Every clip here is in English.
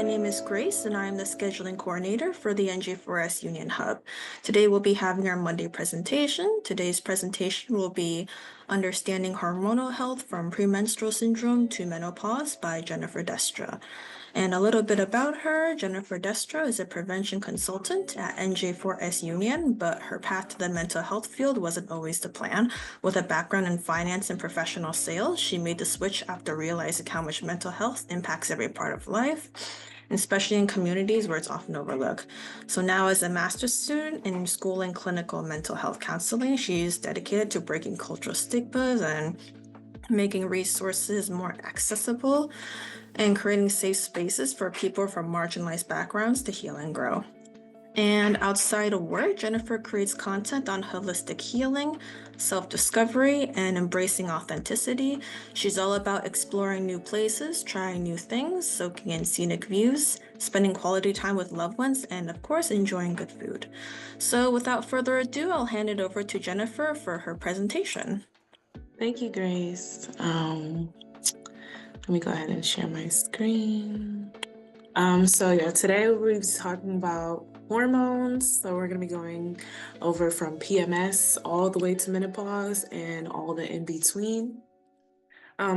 name is Grace, and I am the scheduling coordinator for the NJ4S Union Hub. Today we'll be having our Monday presentation. Today's presentation will be Understanding Hormonal Health from Premenstrual Syndrome to Menopause by Jennifer Destra. And a little bit about her, Jennifer Destra is a prevention consultant at NJ4S Union, but her path to the mental health field wasn't always the plan. With a background in finance and professional sales, she made the switch after realizing how much mental health impacts every part of life, especially in communities where it's often overlooked. So now as a master's student in school in clinical mental health counseling, she's dedicated to breaking cultural stigmas and making resources more accessible and creating safe spaces for people from marginalized backgrounds to heal and grow. And outside of work, Jennifer creates content on holistic healing, self-discovery, and embracing authenticity. She's all about exploring new places, trying new things, soaking in scenic views, spending quality time with loved ones, and of course, enjoying good food. So without further ado, I'll hand it over to Jennifer for her presentation. Thank you, Grace. Let me go ahead and share my screen. Today we're talking about hormones. So we're going to be going over from PMS all the way to menopause and all the in between.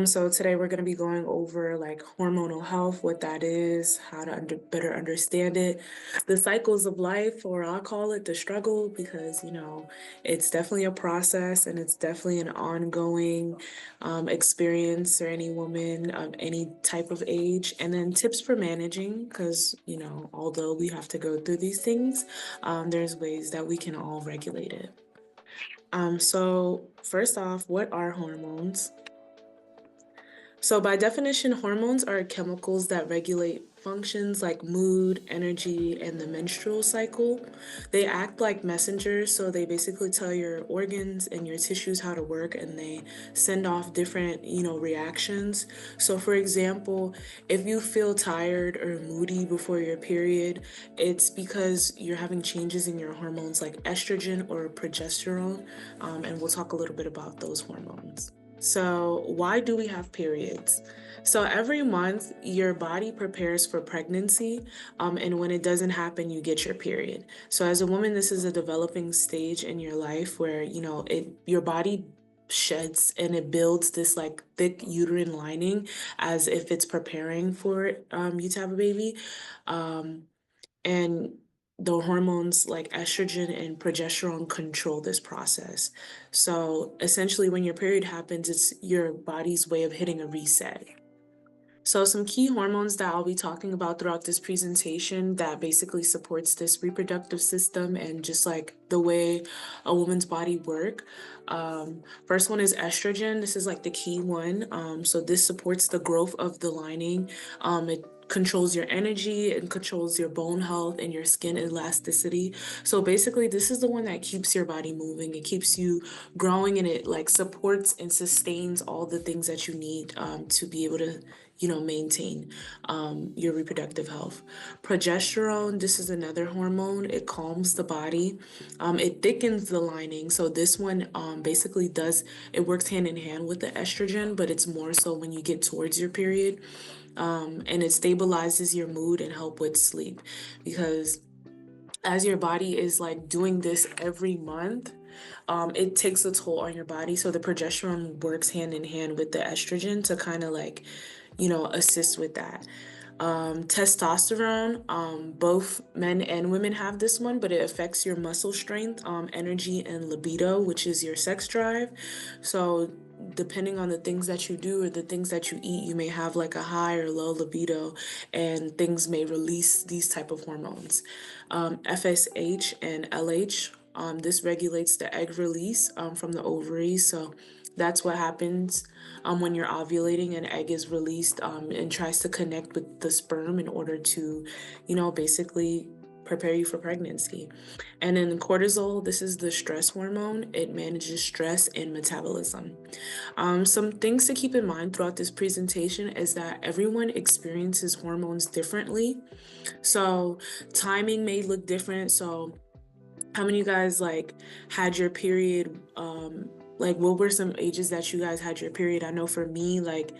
So today we're going to be going over like hormonal health, what that is, how to better understand it, the cycles of life, or I'll call it the struggle, because, it's definitely a process and it's definitely an ongoing experience for any woman of any type of age. And then tips for managing, because, although we have to go through these things, there's ways that we can all regulate it. So first off, what are hormones? So by definition, hormones are chemicals that regulate functions like mood, energy, and the menstrual cycle. They act like messengers, so they basically tell your organs and your tissues how to work, and they send off different, reactions. So for example, if you feel tired or moody before your period, it's because you're having changes in your hormones like estrogen or progesterone, and we'll talk a little bit about those hormones. So why do we have periods? So every month your body prepares for pregnancy, and when it doesn't happen, you get your period. So as a woman, this is a developing stage in your life where, your body sheds and it builds this like thick uterine lining as if it's preparing for you to have a baby. And the hormones like estrogen and progesterone control this process. So essentially, when your period happens, it's your body's way of hitting a reset. So some key hormones that I'll be talking about throughout this presentation that basically supports this reproductive system and just like the way a woman's body work. First one is estrogen. This is like the key one. So this supports the growth of the lining. It controls your energy and controls your bone health and your skin elasticity. So basically, this is the one that keeps your body moving. It keeps you growing, and it like supports and sustains all the things that you need to be able to maintain your reproductive health. Progesterone, this is another hormone. It calms the body. It thickens the lining. So this one basically it works hand in hand with the estrogen, but it's more so when you get towards your period. And it stabilizes your mood and help with sleep, because as your body is like doing this every month, it takes a toll on your body. So the progesterone works hand in hand with the estrogen to kind of like, assist with that. Testosterone, both men and women have this one, but it affects your muscle strength, energy, and libido, which is your sex drive. So depending on the things that you do or the things that you eat, you may have like a high or low libido, and things may release these type of hormones. FSH and LH, this regulates the egg release from the ovaries. So that's what happens when you're ovulating. An egg is released and tries to connect with the sperm in order to, basically prepare you for pregnancy. And then cortisol, this is the stress hormone. It manages stress and metabolism. Some things to keep in mind throughout this presentation is that everyone experiences hormones differently. So timing may look different. So how many of you guys like had your period? Like what were some ages that you guys had your period? I know for me, like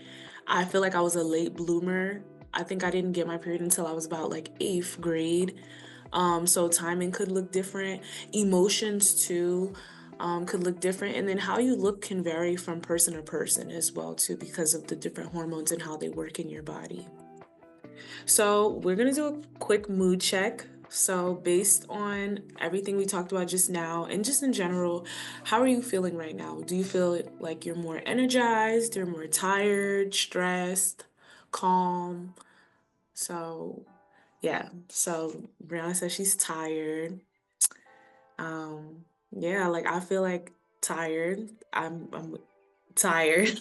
I feel like I was a late bloomer I think I didn't get my period until I was about like 8th grade. So timing could look different. Emotions too, could look different. And then how you look can vary from person to person as well too, because of the different hormones and how they work in your body. So we're gonna do a quick mood check. So based on everything we talked about just now and just in general, how are you feeling right now? Do you feel like you're more energized, you're more tired, stressed, calm? So yeah, so Brianna says she's tired. Yeah, like I feel like tired. I'm tired.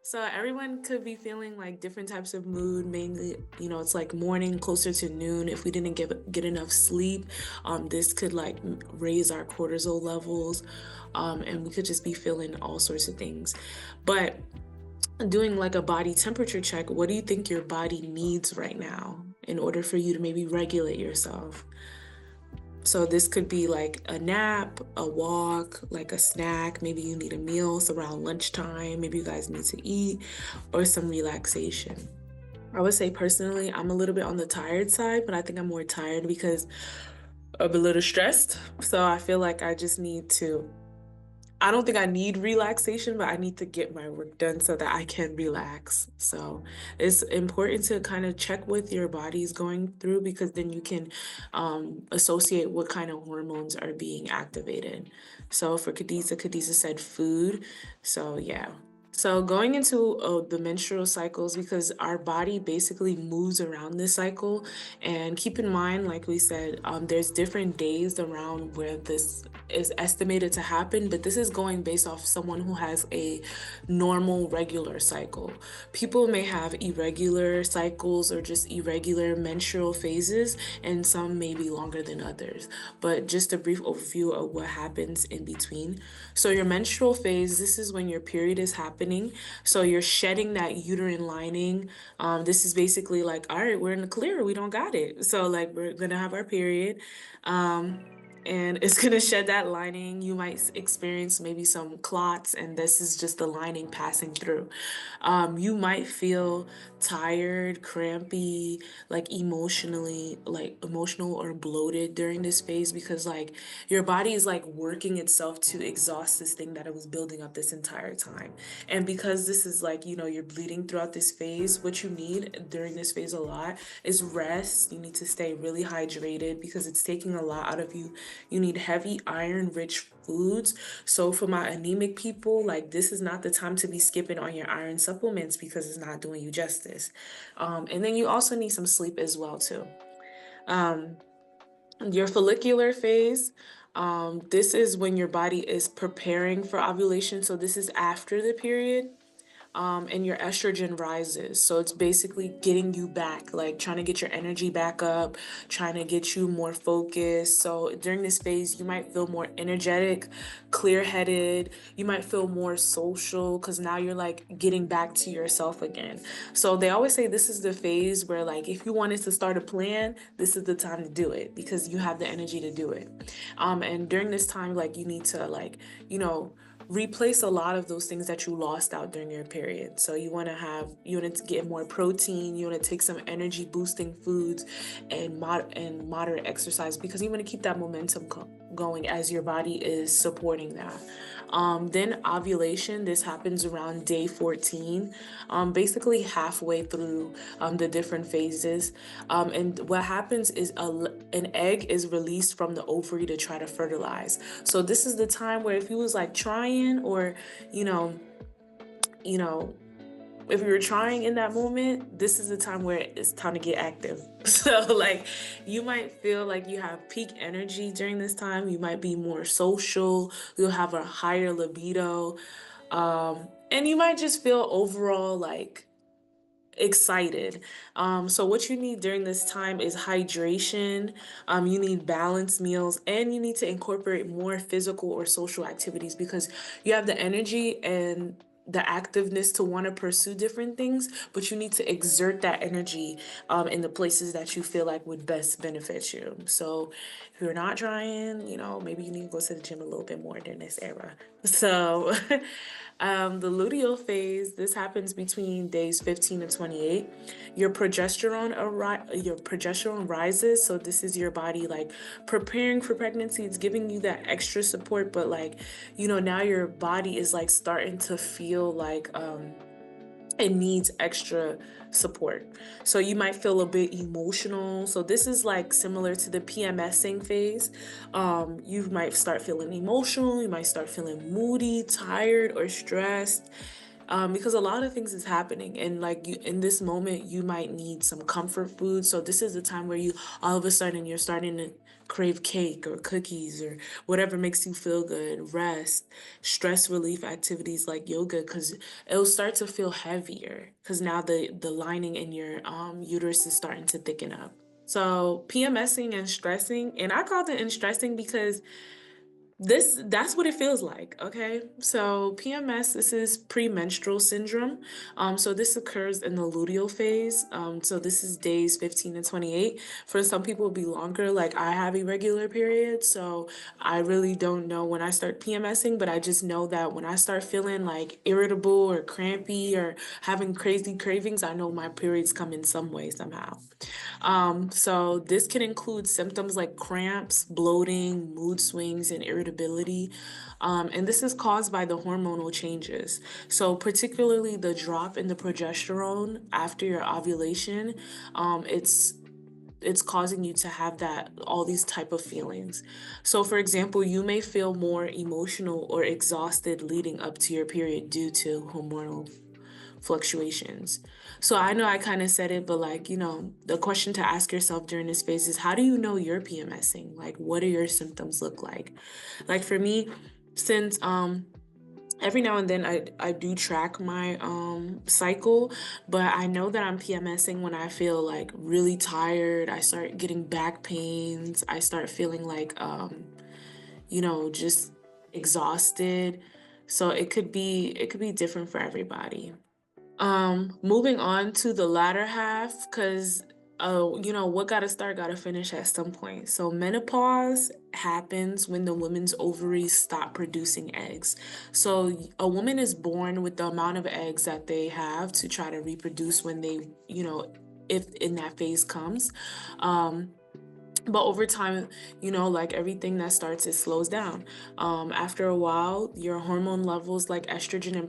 So everyone could be feeling like different types of mood. Mainly, it's like morning closer to noon. If we didn't get enough sleep, this could like raise our cortisol levels, and we could just be feeling all sorts of things. But doing like a body temperature check, what do you think your body needs right now in order for you to maybe regulate yourself? So this could be like a nap, a walk, like a snack. Maybe you need a meal. It's around lunchtime. Maybe you guys need to eat or some relaxation. I would say personally, I'm a little bit on the tired side, but I think I'm more tired because I'm a little stressed. So I feel like I don't think I need relaxation, but I need to get my work done so that I can relax. So it's important to kind of check what your body's going through, because then you can associate what kind of hormones are being activated. So for Khadija said food. So yeah. So going into the menstrual cycles, because our body basically moves around this cycle. And keep in mind, like we said, there's different days around where this is estimated to happen, but this is going based off someone who has a normal, regular cycle. People may have irregular cycles or just irregular menstrual phases, and some may be longer than others. But just a brief overview of what happens in between. So your menstrual phase, this is when your period is happening. So you're shedding that uterine lining. This is basically like, all right, we're in the clear. We don't got it. So like we're gonna have our period. And it's gonna shed that lining. You might experience maybe some clots, and this is just the lining passing through. You might feel tired, crampy, like emotional or bloated during this phase, because like your body is like working itself to exhaust this thing that it was building up this entire time. And because this is like, you're bleeding throughout this phase, what you need during this phase a lot is rest. You need to stay really hydrated because it's taking a lot out of you. You need heavy iron rich foods. So for my anemic people, like this is not the time to be skipping on your iron supplements because it's not doing you justice. And then you also need some sleep as well too. Your follicular phase, this is when your body is preparing for ovulation. So this is after the period. And your estrogen rises. So it's basically getting you back, like trying to get your energy back up, trying to get you more focused. So during this phase, you might feel more energetic, clear-headed. You might feel more social because now you're like getting back to yourself again. So they always say this is the phase where like if you wanted to start a plan, this is the time to do it because you have the energy to do it. And during this time, like you need to like, replace a lot of those things that you lost out during your period. So you want to get more protein, you want to take some energy boosting foods and moderate exercise because you want to keep that momentum going as your body is supporting that. Then ovulation, this happens around day 14, basically halfway through the different phases. And what happens is an egg is released from the ovary to try to fertilize. So this is the time where if you was like trying or, you know, if you were trying in that moment, this is the time where it's time to get active. So like you might feel like you have peak energy during this time. You might be more social. You'll have a higher libido. And you might just feel overall like excited. So what you need during this time is hydration. You need balanced meals, and you need to incorporate more physical or social activities because you have the energy and the activeness to want to pursue different things, but you need to exert that energy in the places that you feel like would best benefit you. So if you're not trying, maybe you need to go to the gym a little bit more during this era. So the luteal phase, this happens between days 15 to 28. Your progesterone rises. So this is your body like preparing for pregnancy. It's giving you that extra support, but like, now your body is like starting to feel like it needs extra support. So you might feel a bit emotional. So this is like similar to the PMSing phase. You might start feeling emotional. You might start feeling moody, tired, or stressed. Because a lot of things is happening, and like you in this moment you might need some comfort food. So this is the time where you all of a sudden you're starting to crave cake or cookies or whatever makes you feel good, rest, stress relief activities like yoga, because it'll start to feel heavier because now the lining in your uterus is starting to thicken up. So PMSing and stressing, and I called it in stressing because that's what it feels like. Okay, so PMS, this is premenstrual syndrome. So this occurs in the luteal phase. So this is days 15 to 28. For some people it'll be longer. Like I have irregular periods, so I really don't know when I start PMSing, but I just know that when I start feeling like irritable or crampy or having crazy cravings, I know my periods come in some way somehow. So this can include symptoms like cramps, bloating, mood swings, and irritability. And this is caused by the hormonal changes. So particularly the drop in the progesterone after your ovulation, it's causing you to have all these type of feelings. So for example, you may feel more emotional or exhausted leading up to your period due to hormonal fluctuations. So I know I kind of said it, but like, the question to ask yourself during this phase is, how do you know you're PMSing? Like, what do your symptoms look like? Like for me, since every now and then I do track my cycle, but I know that I'm PMSing when I feel like really tired. I start getting back pains. I start feeling like just exhausted. So it could be different for everybody. Moving on to the latter half, because what gotta start gotta finish at some point. So menopause happens when the woman's ovaries stop producing eggs. So a woman is born with the amount of eggs that they have to try to reproduce when they, if in that phase comes. But over time, like everything that starts, it slows down. After a while, your hormone levels like estrogen and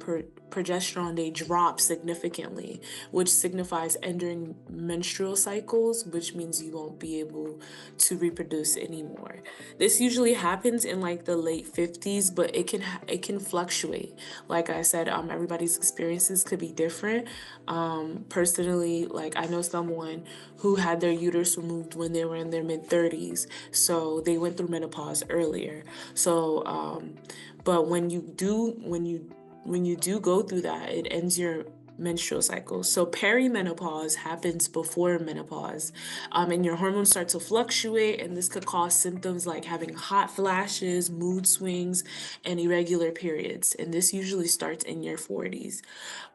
progesterone, they drop significantly, which signifies entering menstrual cycles, which means you won't be able to reproduce anymore. This usually happens in like the late 50s, but it can fluctuate. Like I said, everybody's experiences could be different. Personally, like I know someone who had their uterus removed when they were in their mid 30s, so they went through menopause earlier. So but when you do go through that, it ends your menstrual cycle. So perimenopause happens before menopause, and your hormones start to fluctuate, and this could cause symptoms like having hot flashes, mood swings, and irregular periods. And this usually starts in your 40s.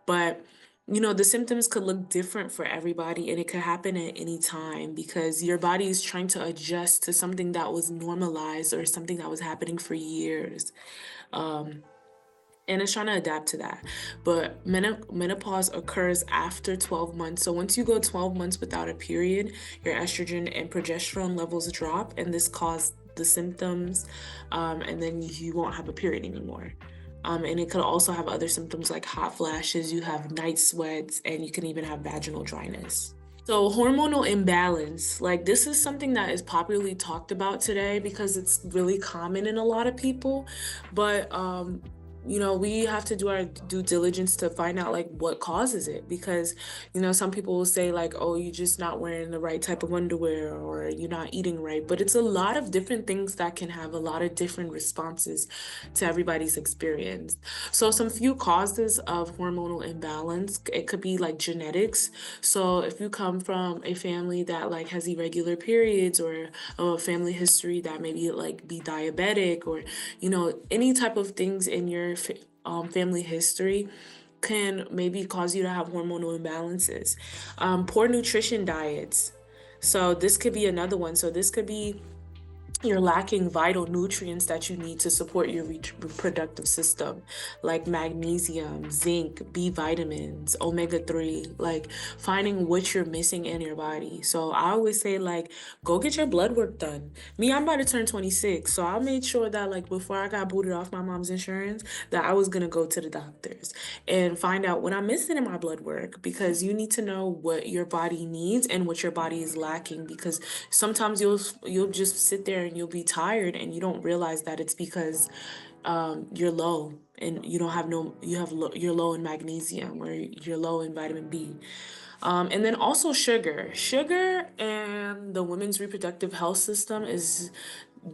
But the symptoms could look different for everybody, and it could happen at any time because your body is trying to adjust to something that was normalized or something that was happening for years. And it's trying to adapt to that. But menopause occurs after 12 months. So once you go 12 months without a period, your estrogen and progesterone levels drop, and this causes the symptoms, and then you won't have a period anymore. And it could also have other symptoms like hot flashes, you have night sweats, and you can even have vaginal dryness. So hormonal imbalance, like this is something that is popularly talked about today because it's really common in a lot of people, but we have to do our due diligence to find out like what causes it, because some people will say like, oh, you're just not wearing the right type of underwear or you're not eating right, but it's a lot of different things that can have a lot of different responses to everybody's experience. So some few causes of hormonal imbalance, it could be like genetics. So if you come from a family that like has irregular periods, or a family history that maybe like be diabetic, or any type of things in your or family history can maybe cause you to have hormonal imbalances. Poor nutrition diets. So this could be another one. So this could be you're lacking vital nutrients that you need to support your reproductive system, like magnesium, zinc, B vitamins, omega-3, like finding what you're missing in your body. So I always say, like, go get your blood work done. Me, I'm about to turn 26, so I made sure that, like, before I got booted off my mom's insurance, that I was gonna go to the doctors and find out what I'm missing in my blood work, because you need to know what your body needs and what your body is lacking, because sometimes you'll just sit there and you'll be tired and you don't realize that it's because you're low and you don't have no you have you're low in magnesium or you're low in vitamin B. And then also sugar and the women's reproductive health system is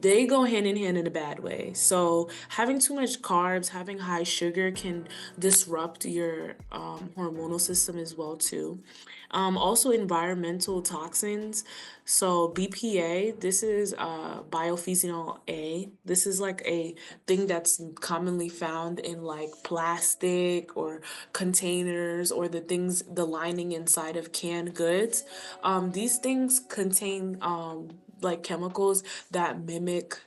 they go hand in hand in a bad way. So having too much carbs, having high sugar can disrupt your hormonal system as well too. Also environmental toxins. So BPA, this is biophenol A. This is like a thing that's commonly found in like plastic or containers or the lining inside of canned goods. These things contain like chemicals that mimic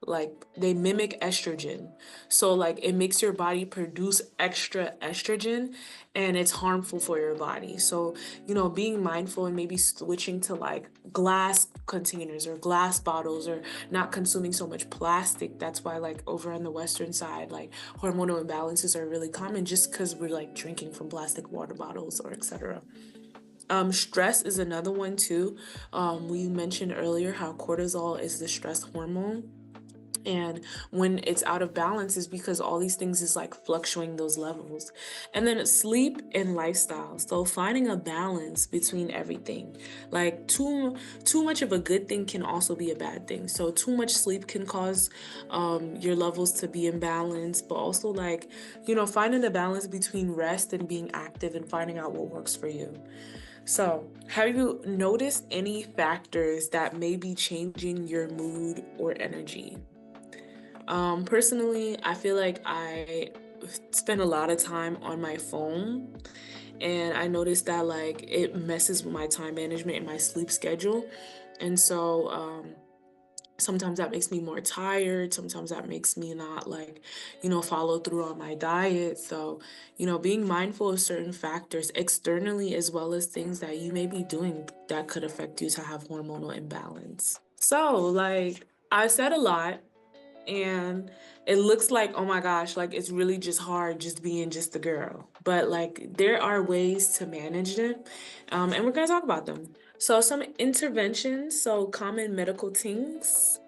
estrogen. So like it makes your body produce extra estrogen and it's harmful for your body. So, being mindful and maybe switching to like glass containers or glass bottles or not consuming so much plastic. That's why like over on the western side, like hormonal imbalances are really common just because we're like drinking from plastic water bottles or etc. Stress is another one too. We mentioned earlier how cortisol is the stress hormone. And when it's out of balance is because all these things is like fluctuating those levels. And then sleep and lifestyle. So finding a balance between everything. Like too much of a good thing can also be a bad thing. So too much sleep can cause your levels to be imbalanced, but also like, finding a balance between rest and being active and finding out what works for you. So, have you noticed any factors that may be changing your mood or energy? Personally, I feel like I spend a lot of time on my phone, and I noticed that like it messes with my time management and my sleep schedule. And so sometimes that makes me more tired, sometimes that makes me not like, follow through on my diet. So, being mindful of certain factors externally as well as things that you may be doing that could affect you to have hormonal imbalance. So, like I said a lot, and it looks like, oh my gosh, like it's really just hard just being just a girl, but like there are ways to manage it, and we're going to talk about them. So some interventions, so common medical things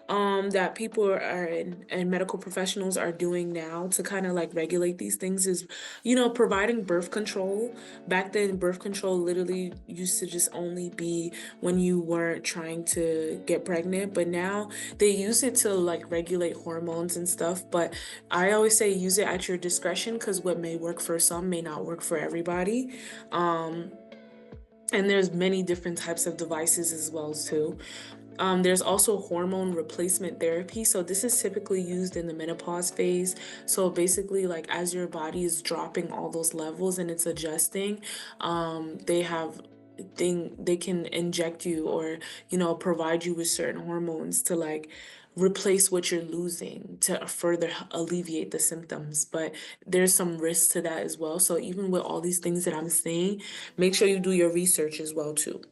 that people are and medical professionals are doing now to kind of like regulate these things is, providing birth control. Back then, birth control literally used to just only be when you weren't trying to get pregnant, but now they use it to like regulate hormones and stuff. But I always say use it at your discretion, because what may work for some may not work for everybody. And there's many different types of devices as well too. There's also hormone replacement therapy. So this is typically used in the menopause phase. So basically, like as your body is dropping all those levels and it's adjusting, they can inject you or provide you with certain hormones to like replace what you're losing to further alleviate the symptoms. But there's some risk to that as well. So even with all these things that I'm saying, make sure you do your research as well too.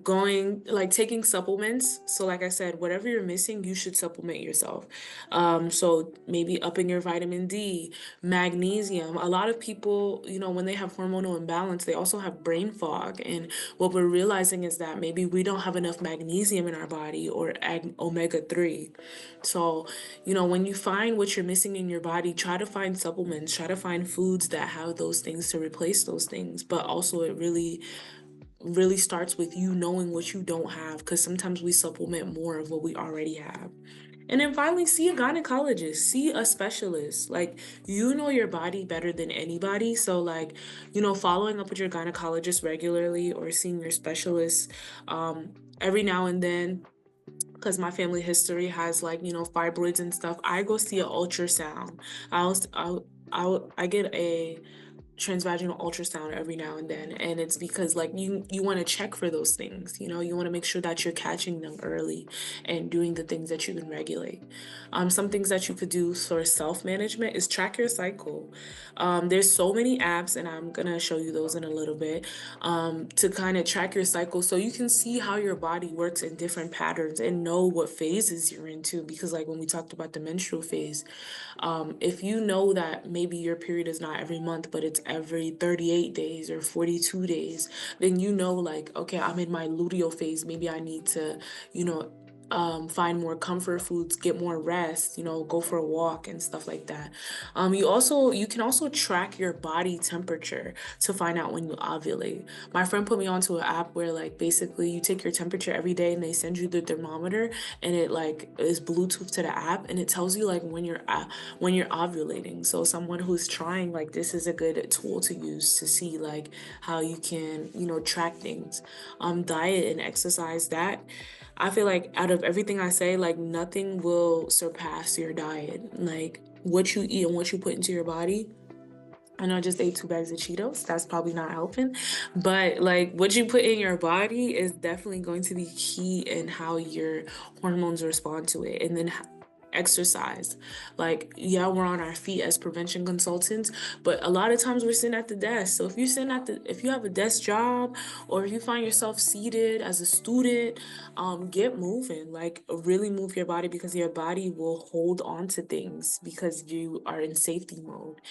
Going like taking supplements. So like I said, whatever you're missing, you should supplement yourself. So maybe upping your vitamin D, magnesium. A lot of people, when they have hormonal imbalance, they also have brain fog. And what we're realizing is that maybe we don't have enough magnesium in our body or omega-3. So, when you find what you're missing in your body, try to find supplements, try to find foods that have those things to replace those things. But also it really starts with you knowing what you don't have, because sometimes we supplement more of what we already have. And then finally, see a gynecologist, see a specialist. Like, your body better than anybody. So like, following up with your gynecologist regularly or seeing your specialist every now and then because my family history has like, fibroids and stuff, I go see an ultrasound. I get a transvaginal ultrasound every now and then, and it's because like you want to check for those things. You want to make sure that you're catching them early and doing the things that you can regulate. Some things that you could do for self-management is track your cycle. There's so many apps, and I'm gonna show you those in a little bit, to kind of track your cycle so you can see how your body works in different patterns and know what phases you're into. Because like when we talked about the menstrual phase, if you know that maybe your period is not every month, but it's every 38 days or 42 days, then like, okay, I'm in my luteal phase. Maybe I need to, you know, find more comfort foods, get more rest, go for a walk and stuff like that. You can also track your body temperature to find out when you ovulate. My friend put me onto an app where like basically you take your temperature every day and they send you the thermometer, and it like is Bluetooth to the app, and it tells you like when you're ovulating. So someone who's trying, like, this is a good tool to use to see like how you can, track things. Diet and exercise, that I feel like out of everything I say, like nothing will surpass your diet. Like what you eat and what you put into your body. I know I just ate 2 bags of Cheetos. That's probably not helping. But like what you put in your body is definitely going to be key in how your hormones respond to it. And then exercise. Like, yeah, we're on our feet as prevention consultants, but a lot of times we're sitting at the desk. So if you have a desk job, or if you find yourself seated as a student, get moving. Like really move your body, because your body will hold on to things because you are in safety mode.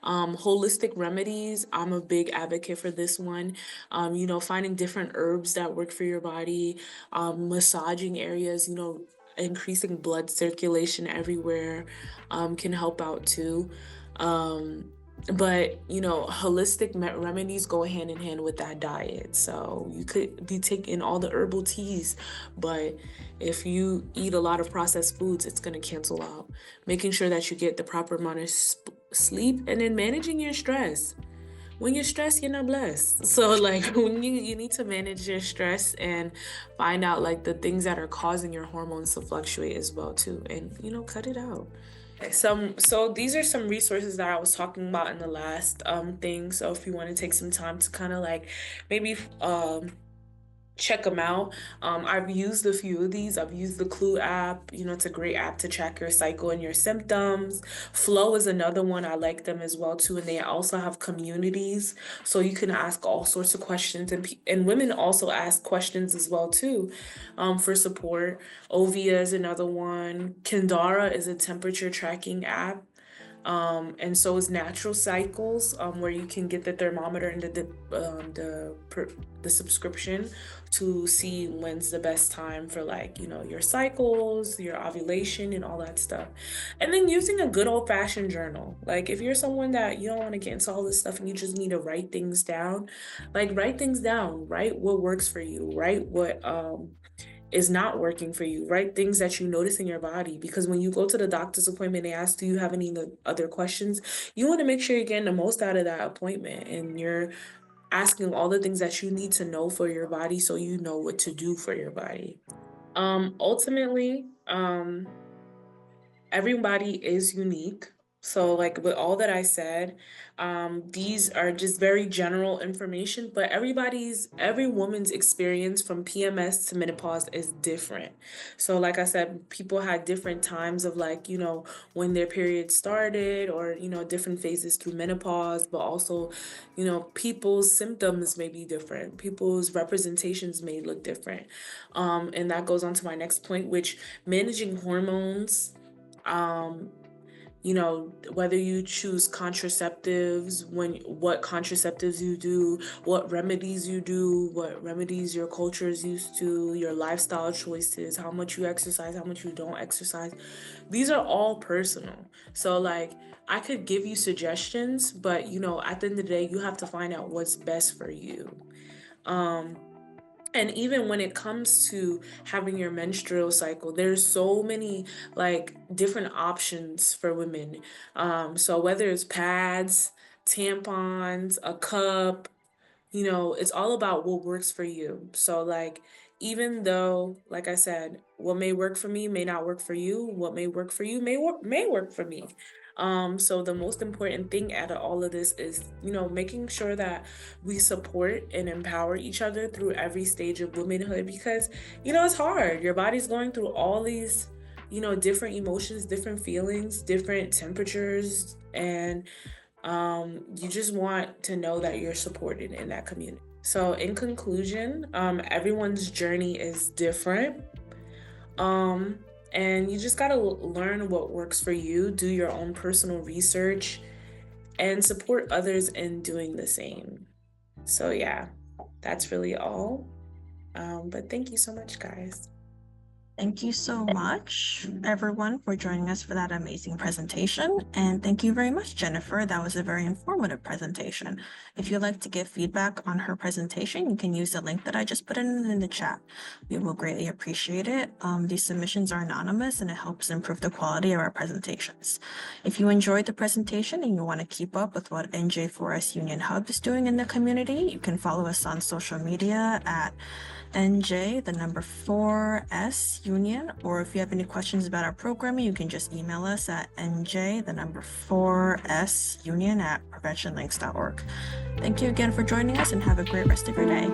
Holistic remedies, I'm a big advocate for this one. Finding different herbs that work for your body, massaging areas, increasing blood circulation everywhere, can help out too. But holistic remedies go hand in hand with that diet. So you could be taking all the herbal teas, but if you eat a lot of processed foods, it's going to cancel out. Making sure that you get the proper amount of sleep, and then managing your stress. When you're stressed, you're not blessed. So like when you need to manage your stress and find out like the things that are causing your hormones to fluctuate as well too, and cut it out. So these are some resources that I was talking about in the last thing. So if you want to take some time to kind of like maybe check them out. I've used a few of these. I've used the Clue app. It's a great app to track your cycle and your symptoms. Flow is another one. I like them as well too. And they also have communities, so you can ask all sorts of questions. And women also ask questions as well too, for support. Ovia is another one. Kindara is a temperature tracking app. And so is Natural Cycles, where you can get the thermometer and the subscription to see when's the best time for like your cycles, your ovulation, and all that stuff. And then using a good old-fashioned journal. Like if you're someone that you don't want to get into all this stuff and you just need to write things down, like write things down. Write what works for you. Write what is not working for you. Write things that you notice in your body, because when you go to the doctor's appointment, they ask, do you have any other questions? You want to make sure you're getting the most out of that appointment, and you're asking all the things that you need to know for your body, so you know what to do for your body. Ultimately, everybody is unique. So like with all that I said, these are just very general information, but every woman's experience from PMS to menopause is different. So like I said, people had different times of like, when their period started, or, different phases through menopause, but also, people's symptoms may be different. People's representations may look different. And that goes on to my next point, which managing hormones, whether you choose contraceptives, what contraceptives you do, what remedies you do, what remedies your culture is used to, your lifestyle choices, how much you exercise, how much you don't exercise. These are all personal. So like I could give you suggestions, but at the end of the day, you have to find out what's best for you. And even when it comes to having your menstrual cycle, there's so many like different options for women. So whether it's pads, tampons, a cup, it's all about what works for you. So like even though, like I said, what may work for me may not work for you, what may work for you may work for me. So the most important thing out of all of this is, making sure that we support and empower each other through every stage of womanhood, because, it's hard. Your body's going through all these, different emotions, different feelings, different temperatures, and you just want to know that you're supported in that community. So in conclusion, everyone's journey is different. And you just got to learn what works for you, do your own personal research, and support others in doing the same. So yeah, that's really all. But thank you so much, guys. Thank you so much, everyone, for joining us for that amazing presentation. And thank you very much, Jennifer. That was a very informative presentation. If you'd like to give feedback on her presentation, you can use the link that I just put in the chat. We will greatly appreciate it. These submissions are anonymous and it helps improve the quality of our presentations. If you enjoyed the presentation and you want to keep up with what NJ4S Union Hub is doing in the community, you can follow us on social media at NJ4S Union, or if you have any questions about our programming, you can just email us at NJ4S Union at preventionlinks.org. Thank you again for joining us and have a great rest of your day.